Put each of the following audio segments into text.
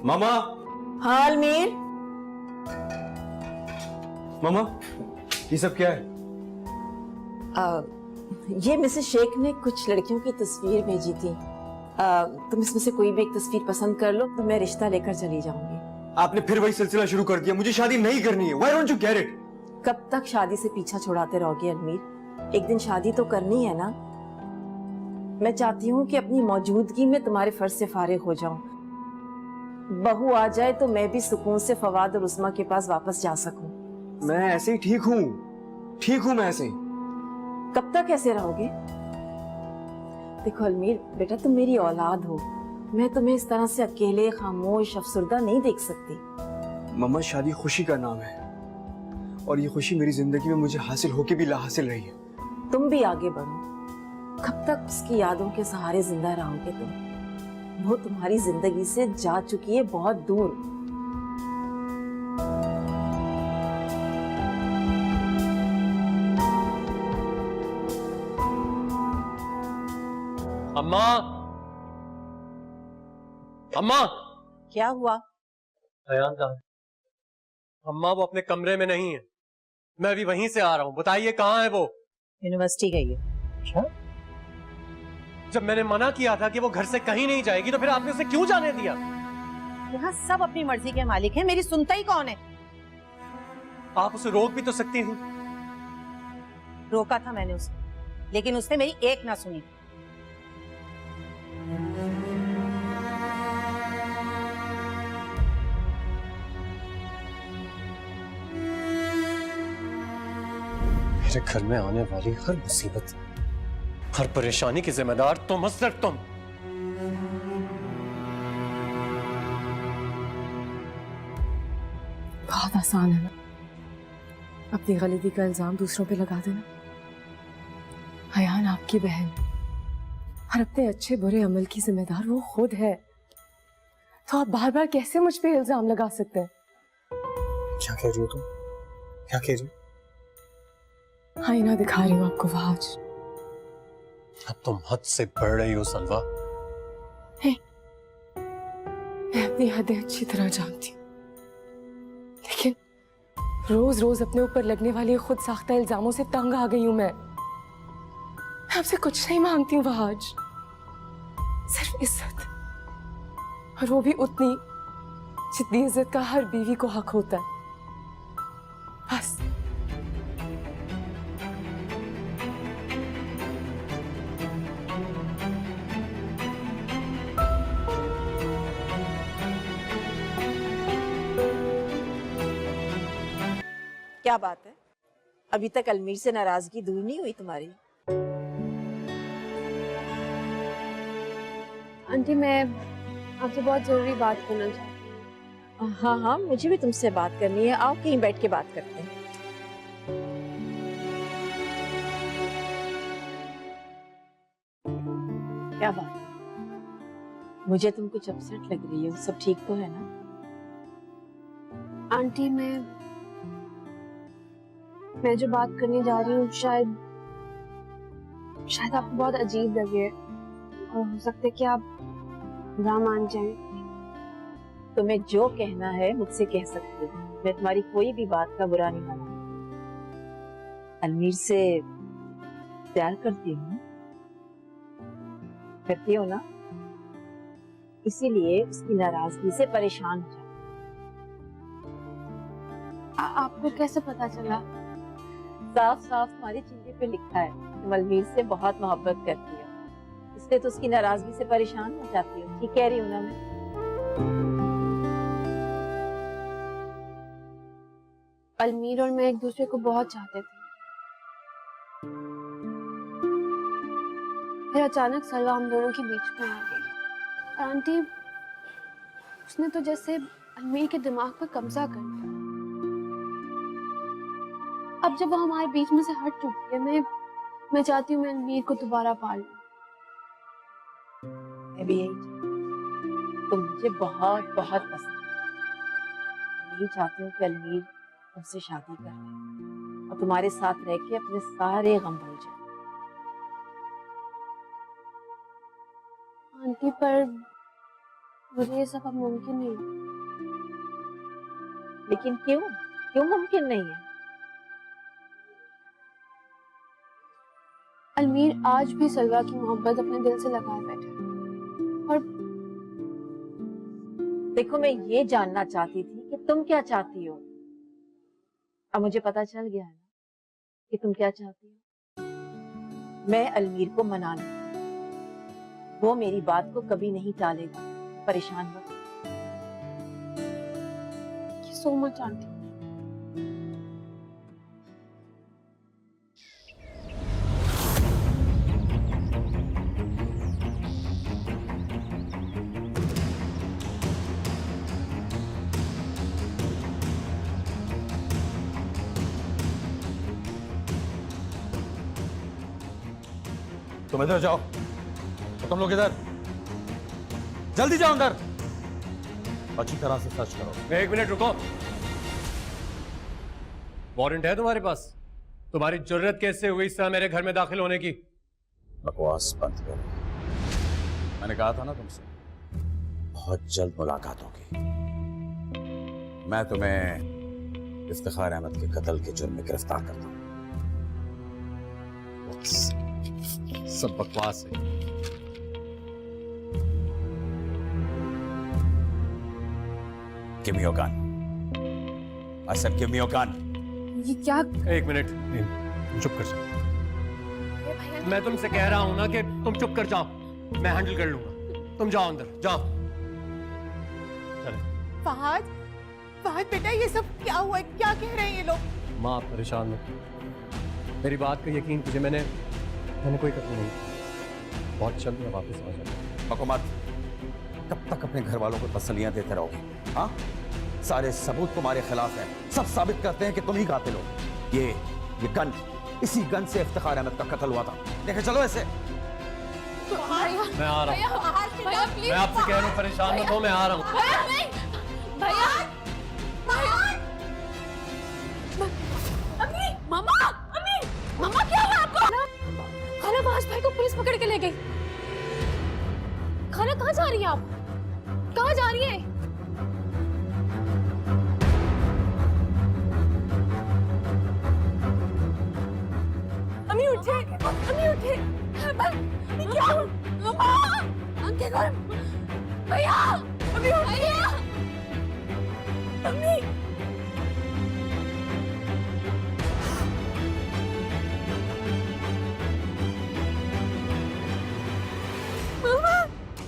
मामा। हाँ अलमीर। मामा, ये सब क्या है? ये मिसेस शेख ने कुछ लड़कियों की तस्वीर भेजी थी। तुम इसमें से कोई भी एक तस्वीर पसंद कर लो तो मैं रिश्ता लेकर चली जाऊंगी। आपने फिर वही सिलसिला शुरू कर दिया। मुझे शादी नहीं करनी है। Why don't you get it? कब तक शादी से पीछा छुड़ाते रहोगे अलमीर? एक दिन शादी तो करनी है ना। मैं चाहती हूँ कि अपनी मौजूदगी में तुम्हारे फर्ज से फारिग हो जाऊं। बहू आ जाए तो मैं भी सुकून से फवाद और उस्मा के पास वापस जा सकूं। मैं ऐसे ही ठीक हूँ। ठीक हूँ मैं ऐसे ही। कब तक ऐसे रहोगे? देखो अलमीर बेटा, तुम मेरी औलाद हो। मैं तुम्हें इस तरह से अकेले, खामोश, अफसरदा नहीं देख सकती। मामा, शादी खुशी का नाम है और ये खुशी मेरी जिंदगी में मुझे हासिल होके भी ला हासिल रही है। तुम भी आगे बढ़ो। कब तक उसकी यादों के सहारे जिंदा रहोगे तुम? वो तुम्हारी जिंदगी से जा चुकी है बहुत दूर। अम्मा, अम्मा। क्या हुआ? अयान कहाँ है? अम्मा, वो अपने कमरे में नहीं है। मैं अभी वहीं से आ रहा हूँ। बताइए कहाँ है वो? यूनिवर्सिटी गई है। अच्छा? जब मैंने मना किया था कि वो घर से कहीं नहीं जाएगी तो फिर आपने उसे क्यों जाने दिया? यहाँ सब अपनी मर्जी के मालिक हैं, मेरी सुनता ही कौन है? आप उसे रोक भी तो सकती थी। रोका था मैंने उसे, लेकिन उसने मेरी एक ना सुनी। मेरे घर में आने वाली हर मुसीबत, हर परेशानी की जिम्मेदार तुम हो, सिर्फ तुम। बहुत आसान है ना अपनी गलती का इल्जाम दूसरों पे लगा देना। अयान आपकी बहन और अपने अच्छे बुरे अमल की जिम्मेदार वो खुद है, तो आप बार बार कैसे मुझ पे इल्जाम लगा सकते हैं? क्या कह रही हो तुम? क्या कह रही हो? आईना दिखा रही हूँ आपको आज। अब तुम हद से बढ़ रही हो सलवा। मैं अपनी हदें अच्छी तरह जानती हूँ, लेकिन रोज रोज अपने ऊपर लगने वाली खुद साख्ता इल्जामों से तंग आ गई हूं मैं आपसे कुछ नहीं मांगती हूँ आज, सिर्फ इज्जत, और वो भी उतनी जितनी इज्जत का हर बीवी को हक होता है। बस। क्या बात है? अभी तक अलमीर से नाराजगी दूर नहीं हुई तुम्हारी? आंटी, मैं आपसे बहुत जरूरी बात करना चाहती हूँ। हाँ हाँ, मुझे भी तुमसे बात करनी है। आओ कहीं बैठ के बात करते हैं। क्या बात है? मुझे तुम कुछ अपसेट लग रही हो। सब ठीक तो है ना? आंटी, मैं जो बात करने जा रही हूँ शायद आपको बहुत अजीब लगे और हो सकता है कि आप बुरा मान जाएं। तुम्हें जो कहना है मुझसे कह सकती हो। मैं तुम्हारी कोई भी बात का बुरा नहीं मानती। अलमीर से प्यार करती हूँ। करती हो ना? इसीलिए उसकी नाराजगी से परेशान हो जाती। आपको कैसे पता चला? साफ साफ तुम्हारे चेहरे पे लिखा है। तुम अलमीर से बहुत मोहब्बत करती हो, इसलिए तो उसकी नाराजगी से परेशान हो जाती हो। ठीक कह रही हूँ ना मैं? अलमीर और मैं एक दूसरे को बहुत चाहते थे, फिर अचानक सलवा हम दोनों के बीच में आ गई। और आंटी, उसने तो जैसे अलमीर के दिमाग पर कब्जा कर लिया। अब जब वो हमारे बीच में से हट चुकी है, मैं चाहती हूँ मैं अलमीर को दोबारा पाल लूं। मैं भी यही चाहती। तुम मुझे बहुत बहुत पसंद है। यही चाहती हूँ कि अलमीर तुमसे शादी कर ले और तुम्हारे साथ रह के अपने सारे गम भूल जाए। आंटी, पर मुझे ये सब अब मुमकिन नहीं। लेकिन क्यों क्यों मुमकिन नहीं है? अलमीर आज भी सलवा की मोहब्बत अपने दिल से लगाए बैठे और देखो, मैं ये जानना चाहती थी कि तुम क्या चाहती हो। अब मुझे पता चल गया है ना कि तुम क्या चाहती हो। मैं अलमीर को मना लूं, वो मेरी बात को कभी नहीं टालेगा। परेशान मत। So much aunty. तुम इधर जाओ। तो तुम लोग इधर, जल्दी जाओ अंदर। अच्छी तरह से सर्च करो। एक मिनट रुको। वारंट है तुम्हारे पास? तुम्हारी जरूरत कैसे हुई इस तरह मेरे घर में दाखिल होने की? बकवास बंद करो। मैंने कहा था ना तुमसे, बहुत जल्द मुलाकात होगी। मैं तुम्हें इफ्तिखार अहमद के कत्ल के जुर्म में गिरफ्तार करता हूं। सब बकवास है। Give me your gun. I said give me your gun. ये क्या? एक मिनट, चुप कर जाओ। मैं तुमसे कह रहा हूं ना कि तुम चुप कर जाओ। मैं हैंडल कर लूंगा। तुम जाओ अंदर, जाओ। चले। फहद, फहद बेटा, ये सब क्या हुआ है? क्या कह रहे हैं ये लोग? माँ, आप परेशान मत। मेरी बात का यकीन कीजिए, मैंने कोई कत्ल नहीं किया। बहुत जल्द मैं वापस आ जाऊंगा। हुकूमत, कब तक अपने घर वालों को तसल्लियां देते रहोगे? हाँ, सारे सबूत तुम्हारे खिलाफ हैं। सब साबित करते हैं कि तुम ही कातिल हो। ये गन, इसी गन से इफ्तिखार अहमद का कत्ल हुआ था। देखे चलो ऐसे। मैं आ रहा हूँ। मैं आपसे कह रहा हूँ, परेशान मत हो, मैं आ रहा हूँ। भैया, मम्मा क्या हुआ आपको? खाना बाज भाई को पुलिस पकड़ के ले गई। खाना कहाँ जा रही है आप? कहाँ जा रही है? अम्मी उठे, अम्मी उठे। क्या हुआ? मम्मा, आंखें खोल। भैया, अम्मी उठे। अम्मी,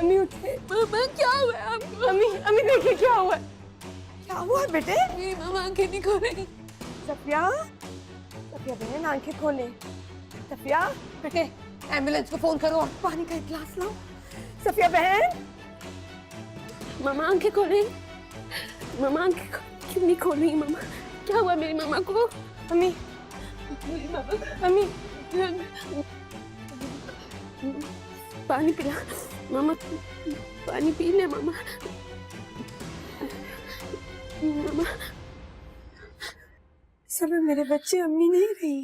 अम्मी उठे। मामा क्या हुआ है आपको? अम्मी देखिए क्या हुआ है। क्या हुआ बेटे? मेरी मामा आंखें नहीं खोल रही। सफिया, सफिया बहन आंखें खोले। सफिया बेटे, एम्बुलेंस को फोन करो। पानी का एक गिलास लाओ। सफिया बहन, मामा आंखें खोल रही। मामा आंखें क्यों नहीं खोल रही? मामा क्या हुआ मेरी मामा को? अम्मी, मेरी मामा, अम्मी पानी पिला। मामा पानी पी ले। मामा, मामा सब मेरे बच्चे, अम्मी नहीं रही।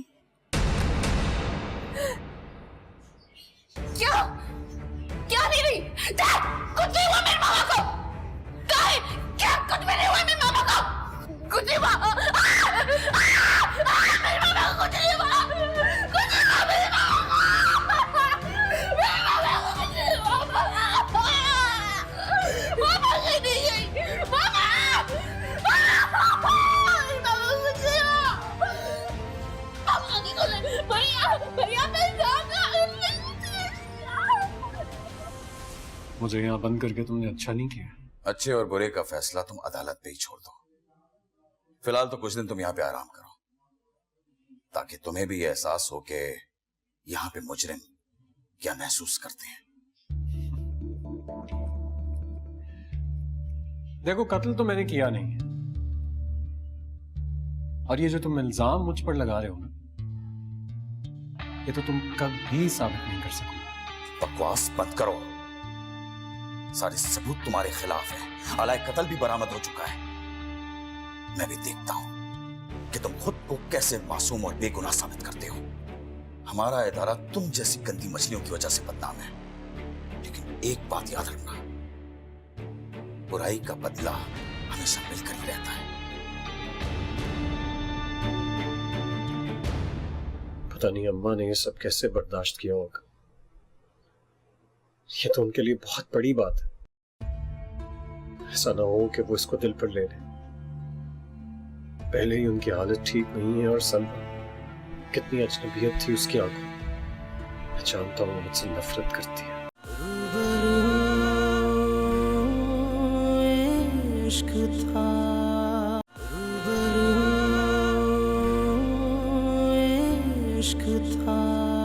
क्या क्या नहीं रही? कुछ नहीं हुआ मेरी मामा को। क्या कुछ भी नहीं हुआ मेरी मामा को? कुछ नहीं हुआ मेरी मामा को। कुछ नहीं हुआ, कुछ नहीं हुआ मेरी मामा को। मेरी मामा को कुछ नहीं हुआ। मामा कहीं नहीं गई। मामा, मेरी मामा को कुछ नहीं हुआ। मामा की को भैया, भैया मैं जाऊंगा। मुझे यहाँ बंद करके तुमने अच्छा नहीं किया। अच्छे और बुरे का फैसला तुम अदालत पे ही छोड़ दो। फिलहाल तो कुछ दिन तुम यहाँ पे आराम करो, ताकि तुम्हें भी एहसास हो कि यहाँ पे मुजरिम क्या महसूस करते हैं। देखो, कत्ल तो मैंने किया नहीं है, और ये जो तुम इल्जाम मुझ पर लगा रहे हो ना, ये तो तुम कभी साबित नहीं कर सकोगे। बकवास बंद करो। सारे सबूत तुम्हारे खिलाफ हैं। अलाय कत्ल भी बरामद हो चुका है। मैं भी देखता हूं कि तुम खुद को कैसे मासूम और बेगुनाह साबित करते हो। हमारा इदारा तुम जैसी गंदी मछलियों की वजह से बदनाम है, लेकिन एक बात याद रखना, बुराई का बदला हमेशा मिलकर ही रहता है। पता नहीं अम्मा ने ये सब कैसे बर्दाश्त किया होगा। ये तो उनके लिए बहुत बड़ी बात है। ऐसा ना हो कि वो इसको दिल पर ले लें। पहले ही उनकी हालत ठीक नहीं है और सलमा कितनी अजनबियत थी उसकी आंखों में। मैं जानता हूँ मुझसे नफरत करती है। इश्क था, इश्क था।